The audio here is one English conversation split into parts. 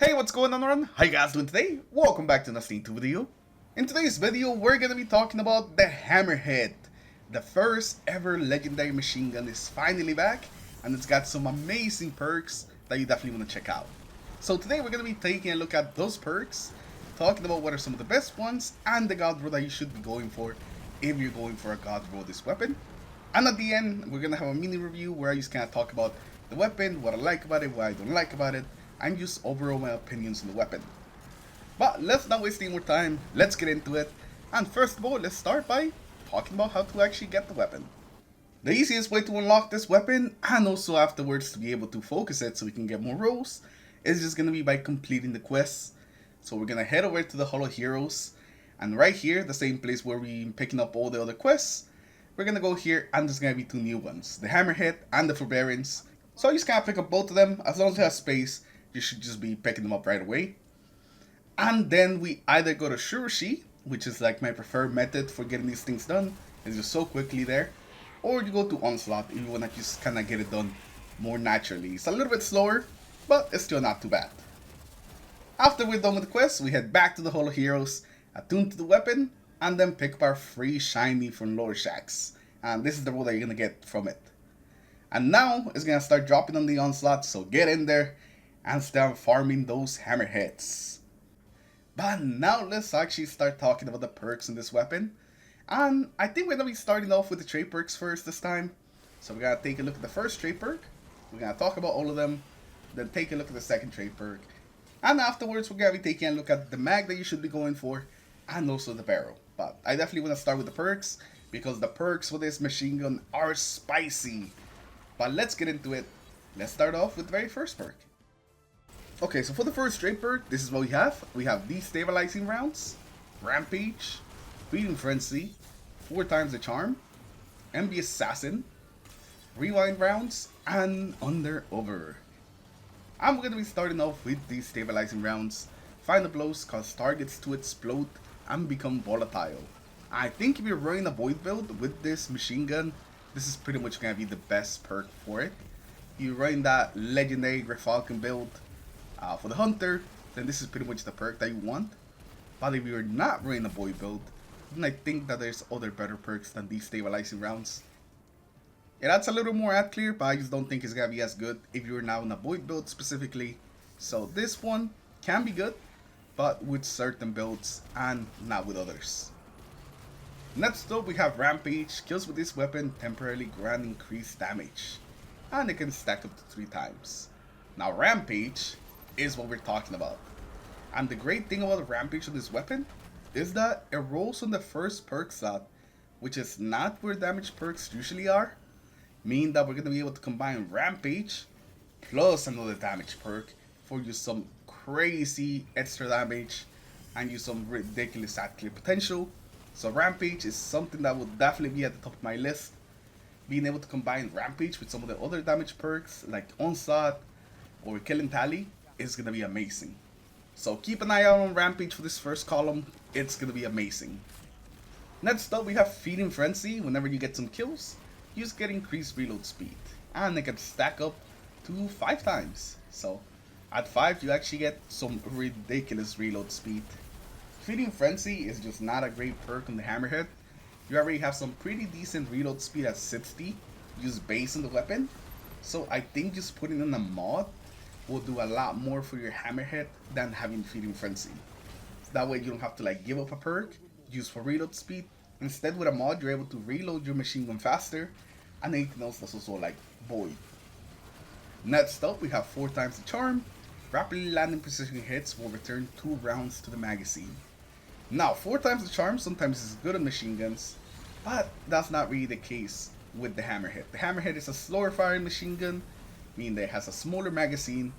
Hey, what's going on everyone? How you guys doing today? Welcome back to another 2 video. In today's video, we're gonna be talking about the Hammerhead. The first ever legendary machine gun is finally back, and it's got some amazing perks that you definitely want to check out. So today we're gonna be taking a look at those perks, talking about what are some of the best ones, and the god roll that you should be going for if you're going for a god roll this weapon. And at the end, we're gonna have a mini review where I just kind of talk about the weapon, what I like about it, what I don't like about it, and just overall my opinions on the weapon. But let's not waste any more time, let's get into it. And first of all, let's start by talking about how to actually get the weapon. The easiest way to unlock this weapon, and also afterwards to be able to focus it so we can get more rolls, is just going to be by completing the quests. So we're going to head over to the Hall of Heroes, and right here, the same place where we're picking up all the other quests, we're going to go here and there's going to be two new ones, the Hammerhead and the Forbearance. So you just kind of pick up both of them, as long as you have space, you should just be picking them up right away. And then we either go to Shurishi, which is like my preferred method for getting these things done, it's just so quickly there, or you go to Onslaught if you want to just kind of get it done more naturally. It's a little bit slower, but it's still not too bad. After we're done with the quest, we head back to the Hall of Heroes, attune to the weapon, and then pick up our free shiny from Lower Shacks. And this is the roll that you're going to get from it. And now it's going to start dropping on the Onslaught, so get in there and start farming those Hammerheads. But now let's actually start talking about the perks in this weapon. And I think we're going to be starting off with the trait perks first this time. So we're going to take a look at the first trait perk. We're going to talk about all of them. Then take a look at the second trait perk. And afterwards we're going to be taking a look at the mag that you should be going for. And also the barrel. But I definitely want to start with the perks, because the perks for this machine gun are spicy. But let's get into it. Let's start off with the very first perk. Okay, so for the first trait perk, this is what we have. We have Destabilizing Rounds, Rampage, Feeding Frenzy, 4 times the Charm, MB Assassin, Rewind Rounds, and Under Over. I'm going to be starting off with Destabilizing Rounds. Final blows cause targets to explode and become volatile. I think if you're running a Void build with this machine gun, this is pretty much going to be the best perk for it. If you're running that legendary Falcon build, for the Hunter, then this is pretty much the perk that you want. But if you're not running a Void build, then I think that there's other better perks than Destabilizing Rounds. Yeah, that's a little more ad clear, but I just don't think it's gonna be as good if you're now in a Void build specifically. So this one can be good, but with certain builds and not with others. Next up we have Rampage. Kills with this weapon temporarily grant increased damage, and it can stack up to 3 times. Now Rampage is what we're talking about. And the great thing about the Rampage of this weapon is that it rolls on the first perk slot, which is not where damage perks usually are, meaning that we're going to be able to combine Rampage plus another damage perk for you some crazy extra damage and use some ridiculous ad clear potential. So Rampage is something that will definitely be at the top of my list. Being able to combine Rampage with some of the other damage perks like Onslaught or Kill and Tally is going to be amazing. So keep an eye out on Rampage for this first column, it's going to be amazing. Next up we have Feeding Frenzy. Whenever you get some kills, you just get increased reload speed, and it can stack up to 5 times. So at 5 you actually get some ridiculous reload speed. Feeding Frenzy is just not a great perk on the Hammerhead. You already have some pretty decent reload speed at 60, just based on the weapon. So I think just putting in a mod will do a lot more for your Hammerhead than having Feeding Frenzy. So that way you don't have to like give up a perk used for reload speed. Instead with a mod you're able to reload your machine gun faster, and anything else that's also like Void. Next up we have 4 times the Charm. Rapidly landing precision hits will return 2 rounds to the magazine. Now 4 times the Charm sometimes is good on machine guns, but that's not really the case with the Hammerhead. The Hammerhead is a slower firing machine gun, meaning that it has a smaller magazine,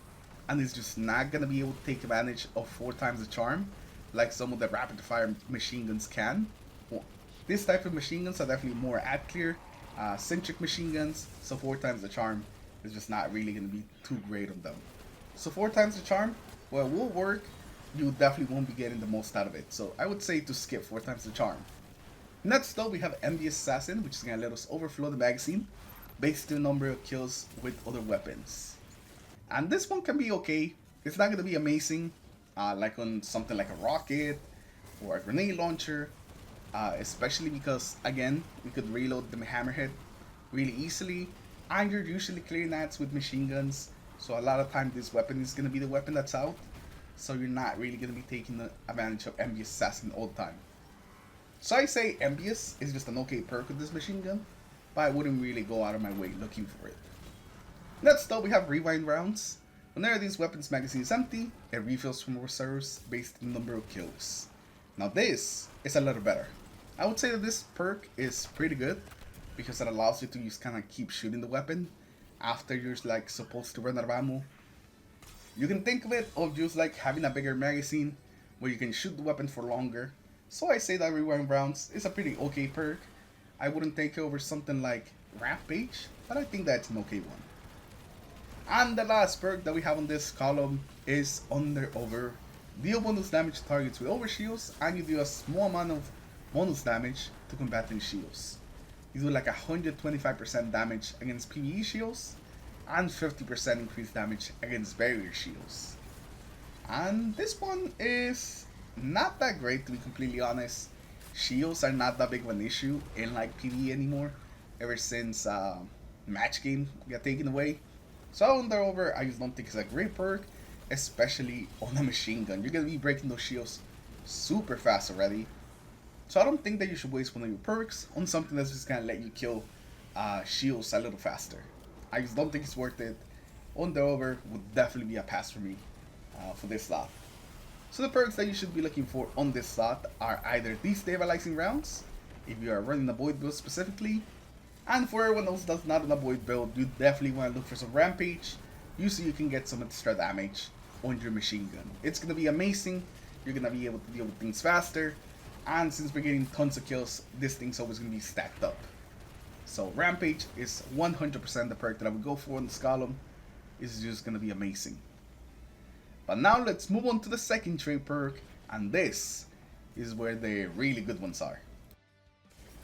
and it's just not going to be able to take advantage of 4 times the Charm like some of the rapid fire machine guns can. Well, this type of machine guns are definitely more ad clear, centric machine guns, so 4 times the Charm is just not really going to be too great on them. So 4 times the Charm, well, it will work, you definitely won't be getting the most out of it, so I would say to skip 4 times the Charm. Next up we have MB Assassin, which is going to let us overflow the magazine based on the number of kills with other weapons. And this one can be okay. It's not gonna be amazing, like on something like a rocket or a grenade launcher, especially because again we could reload the Hammerhead really easily, and you're usually clearing ads with machine guns. So a lot of time this weapon is gonna be the weapon that's out. So you're not really gonna be taking advantage of Envious Assassin all the time. So I say Envious is just an okay perk with this machine gun, but I wouldn't really go out of my way looking for it. Next up, we have Rewind rounds. Whenever this weapon's magazine is empty, it refills from reserves based on the number of kills. Now this is a little better. I would say that this perk is pretty good because it allows you to just kind of keep shooting the weapon after you're like supposed to run out of ammo. You can think of it of just like having a bigger magazine where you can shoot the weapon for longer. So I say that Rewind rounds is a pretty okay perk. I wouldn't take it over something like Rampage, but I think that's an okay one. And the last perk that we have on this column is Under Over. Deal bonus damage to targets with overshields, and you do a small amount of bonus damage to combating shields. You do like 125% damage against PVE shields, and 50% increased damage against barrier shields. And this one is not that great, to be completely honest. Shields are not that big of an issue in like PvE anymore, ever since match game got taken away. So Under Over, I just don't think it's a great perk, especially on a machine gun. You're gonna be breaking those shields super fast already. So I don't think that you should waste one of your perks on something that's just gonna let you kill shields a little faster. I just don't think it's worth it. Under Over would definitely be a pass for me for this slot. So the perks that you should be looking for on this slot are either destabilizing rounds, if you are running a void build specifically, and for everyone else that's not on a void build, you definitely want to look for some Rampage. Usually you can get some extra damage on your machine gun. It's going to be amazing, you're going to be able to deal with things faster, and since we're getting tons of kills, this thing's always going to be stacked up. So Rampage is 100% the perk that I would go for in this column. It's just going to be amazing. But now let's move on to the second trait perk, and this is where the really good ones are.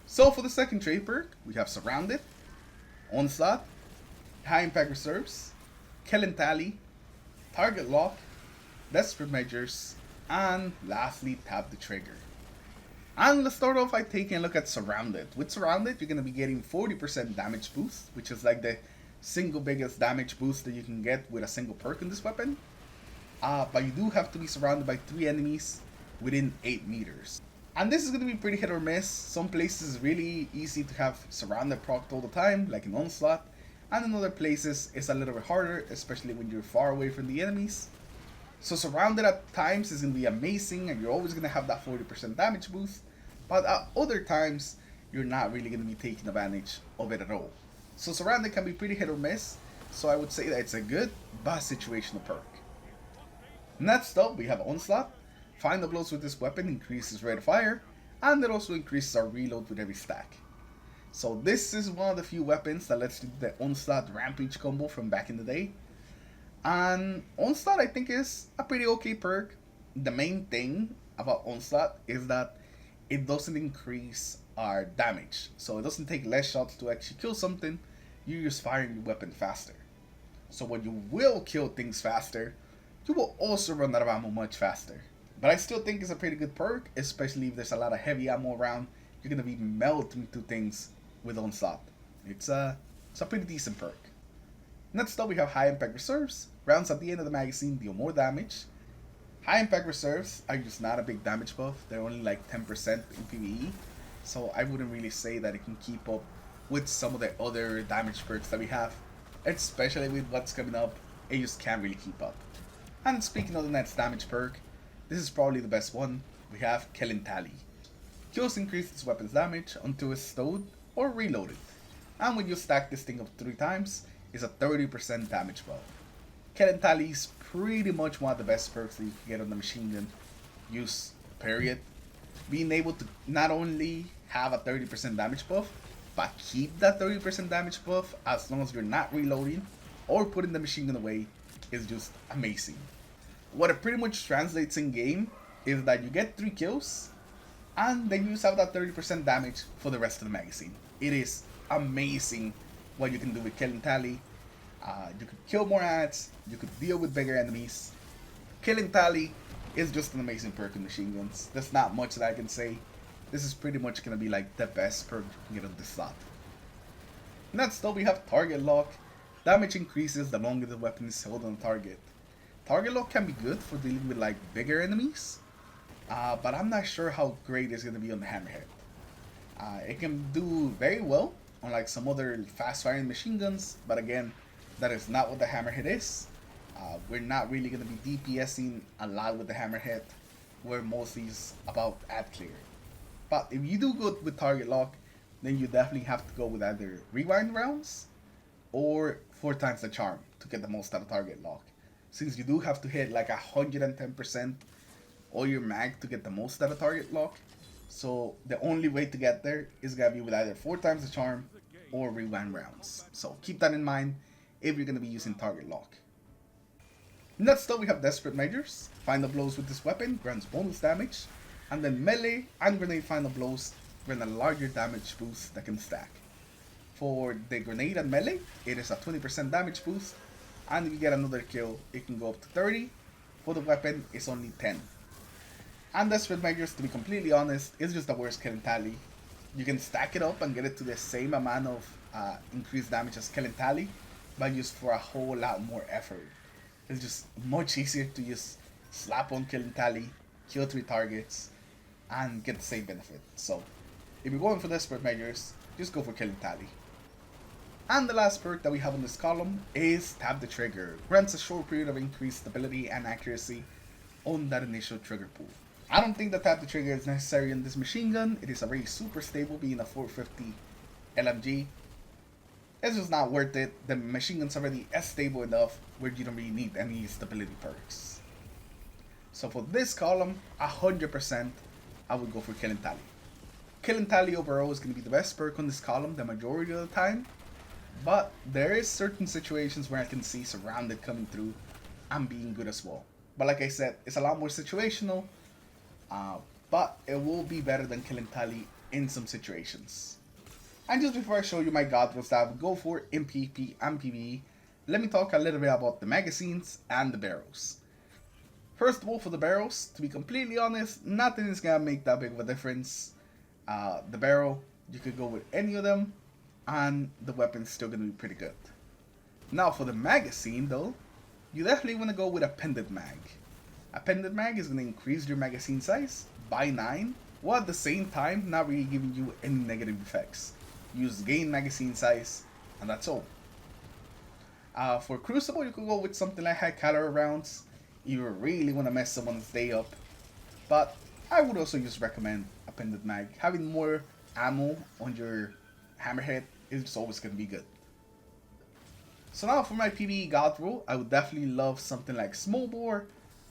So for the second trait perk, we have Surrounded, Onslaught, High Impact Reserves, Kill and Tally, Target Lock, Desperate Measures, and lastly Tap the Trigger. And let's start off by taking a look at Surrounded. With Surrounded, you're going to be getting 40% damage boost, which is like the single biggest damage boost that you can get with a single perk in this weapon. But you do have to be surrounded by 3 enemies within 8 meters. And this is going to be pretty hit or miss. Some places really easy to have Surrounded procced all the time, like in Onslaught. And in other places it's a little bit harder, especially when you're far away from the enemies. So Surrounded at times is going to be amazing and you're always going to have that 40% damage boost. But at other times, you're not really going to be taking advantage of it at all. So Surrounded can be pretty hit or miss. So I would say that it's a good but situational perk. Next up, we have Onslaught. Final blows with this weapon increases rate of fire, and it also increases our reload with every stack. So this is one of the few weapons that lets you do the Onslaught Rampage combo from back in the day. And Onslaught I think is a pretty okay perk. The main thing about Onslaught is that it doesn't increase our damage. So it doesn't take less shots to actually kill something, you're just firing your weapon faster. So when you will kill things faster, you will also run out of ammo much faster. But I still think it's a pretty good perk, especially if there's a lot of heavy ammo around. You're going to be melting through things with Onslaught. It's a pretty decent perk. Next up we have High Impact Reserves. Rounds at the end of the magazine deal more damage. High Impact Reserves are just not a big damage buff. They're only like 10% in PvE. So I wouldn't really say that it can keep up with some of the other damage perks that we have. Especially with what's coming up, it just can't really keep up. And speaking of the next damage perk, this is probably the best one. We have Kill and Tally. Kills increase this weapon's damage until it's stowed or reloaded. And when you stack this thing up 3 times, it's a 30% damage buff. Kill and Tally is pretty much one of the best perks that you can get on the machine gun use, period. Being able to not only have a 30% damage buff, but keep that 30% damage buff as long as you're not reloading or putting the machine gun away is just amazing. What it pretty much translates in game is that you get 3 kills and then you just have that 30% damage for the rest of the magazine. It is amazing what you can do with Kill and Tally. You could kill more ads, you could deal with bigger enemies, Killing Tally is just an amazing perk in machine guns. There's not much that I can say. This is pretty much gonna be like the best perk you can get on this slot. Next though, we have Target Lock. Damage increases the longer the weapon is held on the target. Target Lock can be good for dealing with like bigger enemies, but I'm not sure how great it's gonna be on the Hammerhead. It can do very well on like some other fast firing machine guns, but again, that is not what the Hammerhead is. We're not really gonna be DPSing a lot with the Hammerhead. We're mostly about ad clear. But if you do good with Target Lock, then you definitely have to go with either rewind rounds or 4 times the charm to get the most out of Target Lock. Since you do have to hit like 110% all your mag to get the most out of Target Lock, so the only way to get there is gonna be with either 4 times the charm or rewind rounds. So keep that in mind if you're gonna be using Target Lock. Next up we have Desperate Measures. Final blows with this weapon grants bonus damage, and then melee and grenade final blows grant a larger damage boost that can stack. For the grenade and melee, it is a 20% damage boost, and if you get another kill, it can go up to 30. For the weapon, it's only 10. And Desperate Measures, to be completely honest, is just the worst killing tally. You can stack it up and get it to the same amount of increased damage as killing tally, but just for a whole lot more effort. It's just much easier to just slap on killing tally, kill 3 targets, and get the same benefit. So, if you're going for Desperate Measures, just go for killing tally. And the last perk that we have on this column is Tap the Trigger. Grants a short period of increased stability and accuracy on that initial trigger pool. I don't think that Tap the Trigger is necessary in this machine gun. It is already super stable, being a 450 LMG. It's just not worth it. The machine gun's already stable enough where you don't really need any stability perks. So for this column, 100% I would go for Killing Tally. Killing Tally overall is going to be the best perk on this column the majority of the time. But there is certain situations where I can see Surrounded coming through and being good as well. But like I said, it's a lot more situational. But it will be better than Killing Tally in some situations. And just before I show you my god rolls that I would go for in PvP and PVE, let me talk a little bit about the magazines and the barrels. First of all, for the barrels, to be completely honest, nothing is gonna make that big of a difference. The barrel, you could go with any of them, and the weapon's still gonna be pretty good. Now for the magazine though, you definitely want to go with a pendant mag. A pendant mag is going to increase your magazine size by 9, while at the same time not really giving you any negative effects. You just gain magazine size, and that's all. For Crucible, you could go with something like high caliber rounds. You really want to mess someone's day up. But I would also just recommend a pendant mag. Having more ammo on your Hammerhead is just always going to be good. So now for my PvE god roll, I would definitely love something like Small Bore,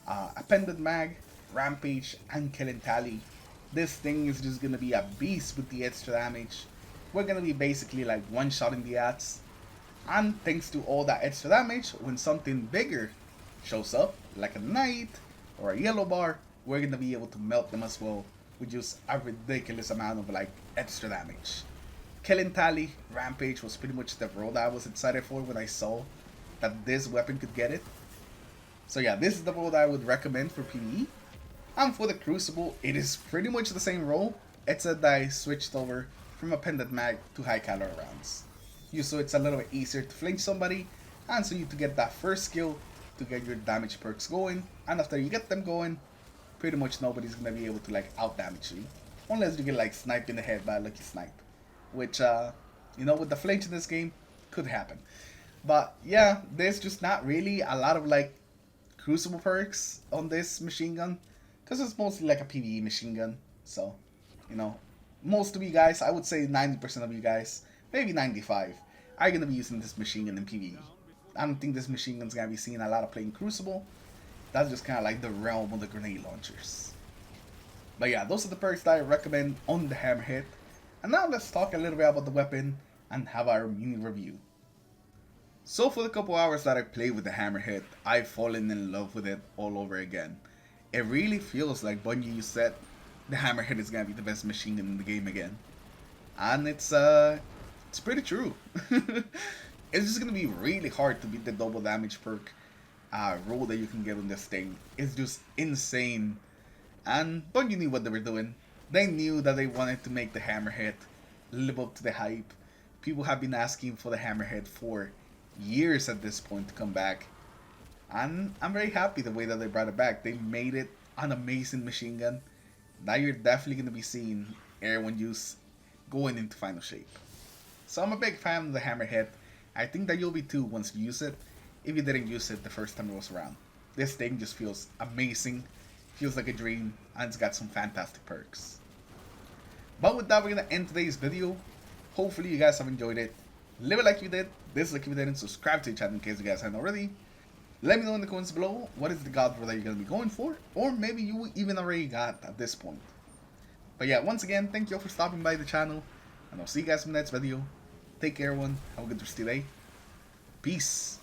a pendant mag, Rampage, and Killing Tally. This thing is just gonna be a beast with the extra damage. We're gonna be basically like one-shotting the ads. And thanks to all that extra damage, when something bigger shows up, like a knight or a yellow bar, we're gonna be able to melt them as well with just a ridiculous amount of like extra damage. Killing Tally, Rampage was pretty much the role that I was excited for when I saw that this weapon could get it. So yeah, this is the role that I would recommend for PvE. And for the Crucible, it is pretty much the same role, except that I switched over from a pendant mag to high caliber rounds. So it's a little bit easier to flinch somebody, and so you to get that first skill to get your damage perks going. And after you get them going, pretty much nobody's gonna be able to like out damage you, unless you get like sniped in the head by a lucky snipe, which you know, with the flinch in this game, could happen. But yeah, there's just not really a lot of like Crucible perks on this machine gun, because it's mostly like a PvE machine gun. So, you know, most of you guys, I would say 90% of you guys, maybe 95, are going to be using this machine gun in PvE. I don't think this machine gun's going to be seeing a lot of playing Crucible. That's just kind of like the realm of the grenade launchers. But yeah, those are the perks that I recommend on the Hammerhead. And now let's talk a little bit about the weapon and have our mini review. So for the couple hours that I played with the Hammerhead, I've fallen in love with it all over again. It really feels like Bungie said the Hammerhead is gonna be the best machine gun in the game again. And it's pretty true. It's just gonna be really hard to beat the double damage perk. roll that you can get on this thing is just insane. And don't you knew what they were doing? They knew that they wanted to make the Hammerhead live up to the hype. People have been asking for the Hammerhead for years at this point to come back. And I'm very happy the way that they brought it back. They made it an amazing machine gun. Now you're definitely going to be seeing Air 1 use going into final shape. So I'm a big fan of the Hammerhead. I think that you'll be too once you use it, if you didn't use it the first time it was around. This thing just feels amazing, feels like a dream, and it's got some fantastic perks. But with that, we're going to end today's video. Hopefully you guys have enjoyed it. Leave it like you did, dislike if you didn't, subscribe to the channel in case you guys haven't already. Let me know in the comments below what is the god roll that you're going to be going for, or maybe you even already got at this point. But yeah, once again, thank you all for stopping by the channel, and I'll see you guys in the next video. Take care everyone, have a good rest of your day. Peace.